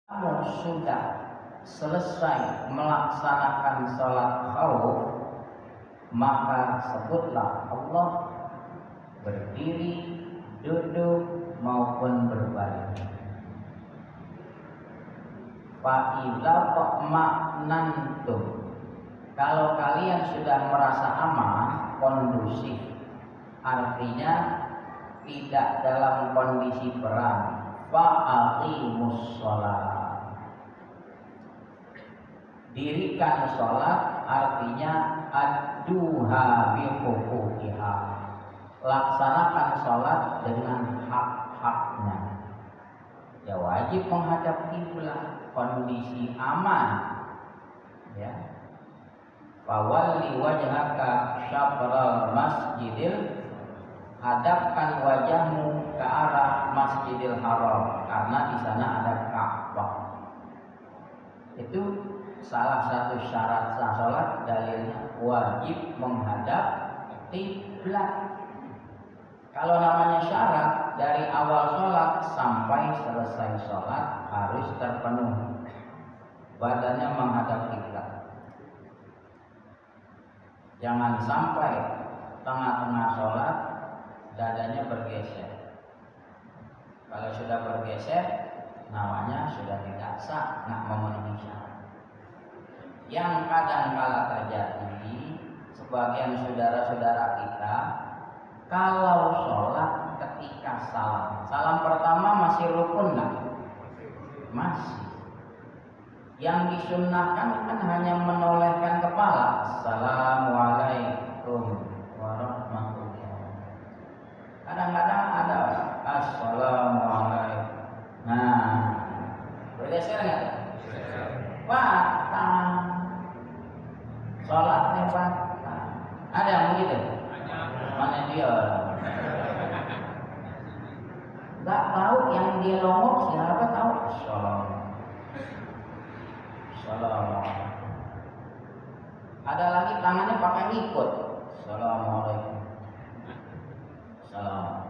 Kamu sudah selesai melaksanakan sholat khauf, maka sebutlah Allah berdiri, duduk maupun berbaring. Fa'idza qama'nantum, kalau kalian sudah merasa aman, kondusif, artinya tidak dalam kondisi perang, fa'aqimus sholat, dirikan sholat, artinya adduha bihuquqiha, laksanakan sholat dengan hak-haknya. Ya wajib menghadap kiblat, kondisi aman, ya. Fawalli wajhaka syatral masjidil, hadapkan wajahmu ke arah Masjidil Haram, karena di sana ada Ka'bah. Itu salah satu syarat sah sholat, dalilnya wajib menghadap kiblat. Kalau namanya syarat, dari awal sholat sampai selesai sholat harus terpenuhi, badannya menghadap kiblat. Jangan sampai tengah-tengah sholat dadanya bergeser. Kalau sudah bergeser, namanya sudah tidak sah, nggak memenuhi syarat. Yang kadang-kala terjadi, sebagian saudara-saudara kita kalau sholat ketika salam pertama masih rukun nggak? Masih. Yang disunnahkan kan hanya menolehkan kepala. Assalamualaikum warahmatullahi wabarakatuh. Kadang-kadang ada assalamualaikum. Nah, bergeser nggak? Batal. Sholatnya batal. Ada yang begitu? Mana dia? Nggak tahu yang dia longok, siapa tahu? Assalamualaikum. Ada lagi tangannya pakai ngikut. Assalamualaikum. Salam.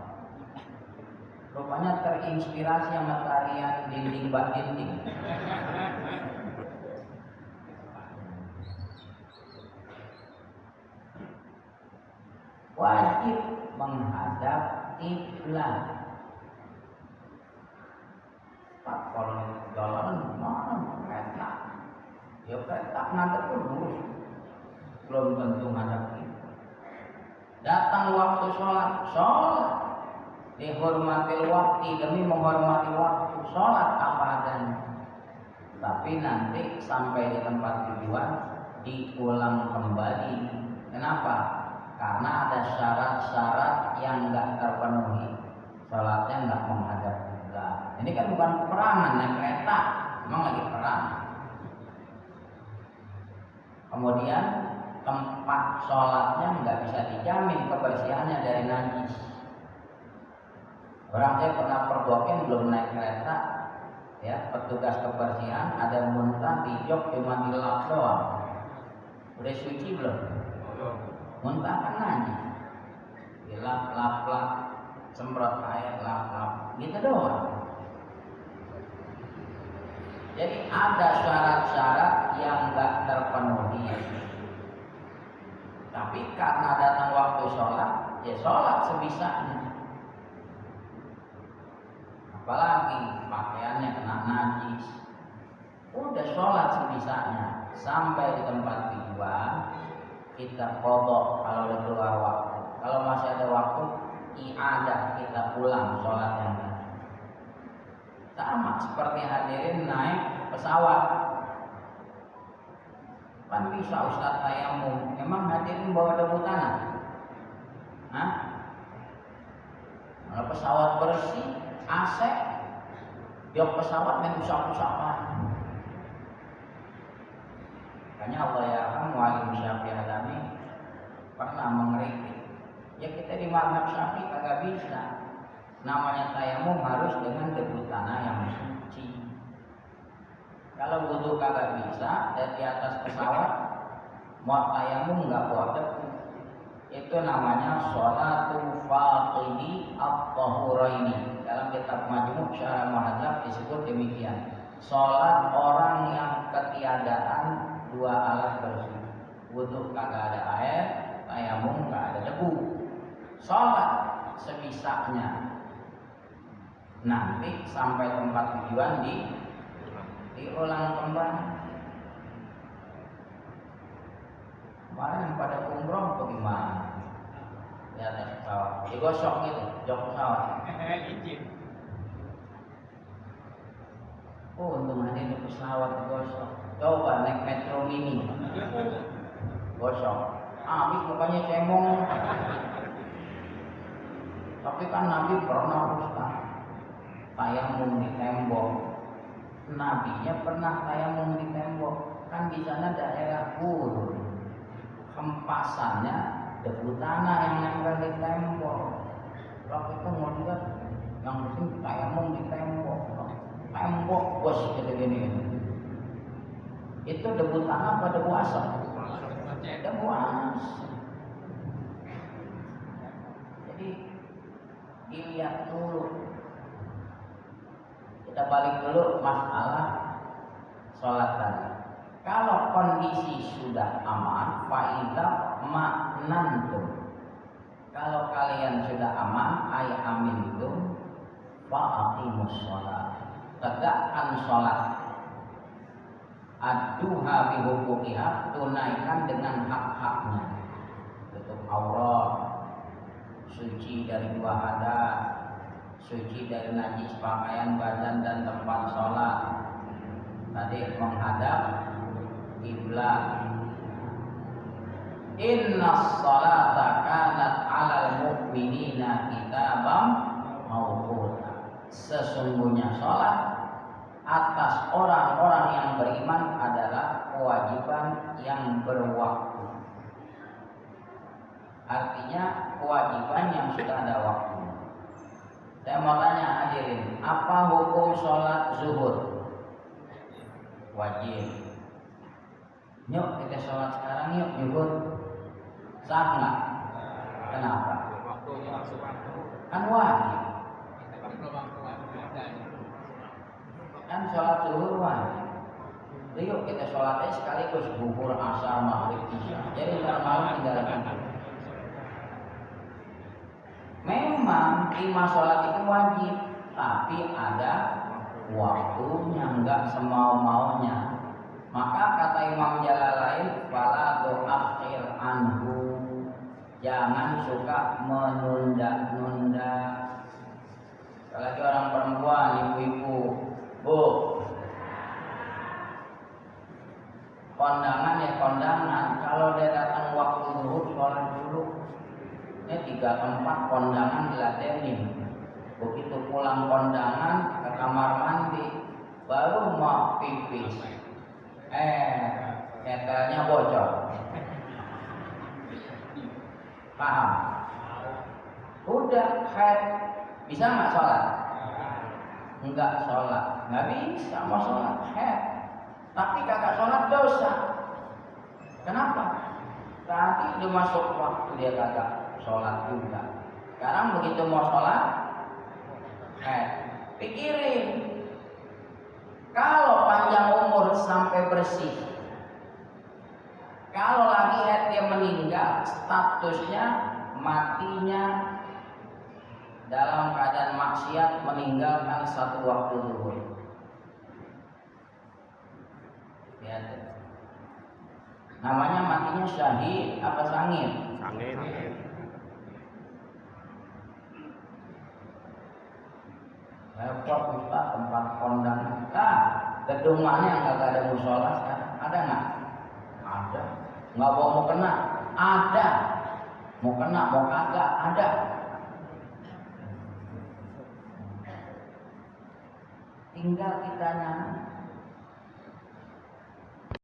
Rupanya terinspirasi sama tarian dinding bak dinding. Wajib menghadap kiblat. Pak, kalau jalan mana kereta? Ya kereta ngadep terus, belum tentu ngadep kiblat. Datang waktu sholat, dihormati waktu demi menghormati waktu, sholat apa adanya. Tapi nanti sampai di tempat tujuan diulang kembali. Kenapa? Karena ada syarat-syarat yang nggak terpenuhi, sholatnya nggak menghadap kiblat. Ini kan bukan peperangan, naik kereta, memang lagi perang. Kemudian tempat sholatnya nggak bisa dijamin kebersihannya dari najis. Orang saya pernah pergokin belum naik kereta, ya, petugas kebersihan ada muntah di jok cuma dilap doang. Udah suci belum? Muntah kan najis, dilap lap, semprot air lap, gitu doang. Jadi ada syarat-syarat yang nggak terpenuhi. Tapi karena datang waktu sholat, ya sholat sebisanya. Apalagi pakaiannya kena najis, udah sholat sebisanya. Sampai di tempat tujuan kita qadha kalau udah keluar waktu. Kalau masih ada waktu, i'adah, kita pulang sholat yang tadi. Sama seperti hadirin naik pesawat. Kan bisa Ustaz tayamum. Emang hadirin bawa debu tanah? Hah? Kalau pesawat bersih, AC, jok pesawat main usap-usapan. Makanya Allah ya Mu'alim Syafi'i Alami pernah mengeritik. Ya kita di mazhab Syafi'i kagak bisa. Namanya tayamum harus dengan debu tanah yang suci. Kalau wudu kagak bisa, dari atas pesawat mau tayamum nggak bawa debu. Itu namanya sholatul faqidi at-tahuraini. Dalam kitab Majmu' Syarah Muhadzab disebut demikian. sholat orang yang ketiadaan dua alat bersih. Wudu kagak ada air, tayamum kagak ada debu. Sholat sebisanya. Nanti sampai tempat tujuan diulang kembali. Kemarin pada umroh bagaimana? Di atas pesawat, digosok gitu, jok pesawat. Oh, untung ada di pesawat digosok. Coba naik metro mini, gosok. Habis mukanya cemong. Tapi kan Nabi pernah Ustaz tayamum di tembok. Nabinya pernah tayamum di tembok. Kan di sana daerah gurun. Hempasannya debu tanah yang nempel di tembok. Waktu itu mau lihat yang penting tayamum di tembok. Tembok bos gitu gini. Itu debu tanah apa debu asap? Debu asap. Jadi dilihat dulu. Kita balik dulu masalah sholat tadi. Kalau kondisi sudah aman, fa'idha ma'nantum. Kalau kalian sudah aman, ay amintum, fa'aqimus sholat. Tegakkan sholat. Adduha bihuquqiha, tunaikan dengan hak-haknya. Tutup aurat, suci dari dua hadas, suci dari najis pakaian badan dan tempat sholat. Tadi menghadap kiblat. Inna sholata kanat 'alal mu'minina kitaban mawquta. Sesungguhnya sholat atas orang-orang yang beriman adalah kewajiban yang berwaktu. Artinya kewajiban yang sudah ada waktu. Saya mau tanya hadirin, apa hukum sholat zuhur? Wajib. Yuk kita sholat sekarang yuk zuhur. Sah nggak? Kenapa? Kan wajib. Kan sholat zuhur wajib. Yuk kita sholatnya sekaligus zuhur, asar, maghrib, isya. Jadi ntar malam tinggal tidur. Memang 5 sholat itu wajib, tapi ada waktunya, enggak semau-maunya. Maka kata Imam Jalalain, fala tu'akhir anhu. Jangan suka menunda-nunda. Apalagi orang perempuan, ibu-ibu, bu, kondangan ya kondangan. Kalau dia datang waktu zuhur, sholat dulu. Ini 3 tempat kondangan diladenin. Begitu pulang kondangan ke kamar mandi, baru mau pipis. Ketelnya bocor. Paham? Udah haid, bisa nggak sholat? Enggak sholat, nggak bisa mau sholat haid. Tapi kakak sholat dosa. Kenapa? Tadi udah masuk waktu dia kagak sholat juga. Sekarang begitu mau sholat, pikirin. Kalau panjang umur sampai bersih, kalau lagi haid dia meninggal, statusnya matinya dalam keadaan maksiat, meninggalkan 1 waktu zuhur. Lihat. Namanya matinya syahid apa sangit? Sangit. Repot Ustaz, tempat kondangan. Gedung mana yang gak ada musola sekarang? Ada nggak? Ada. Nggak mau kena? Ada. Mau kena, mau kagak? Ada. Tinggal kitanya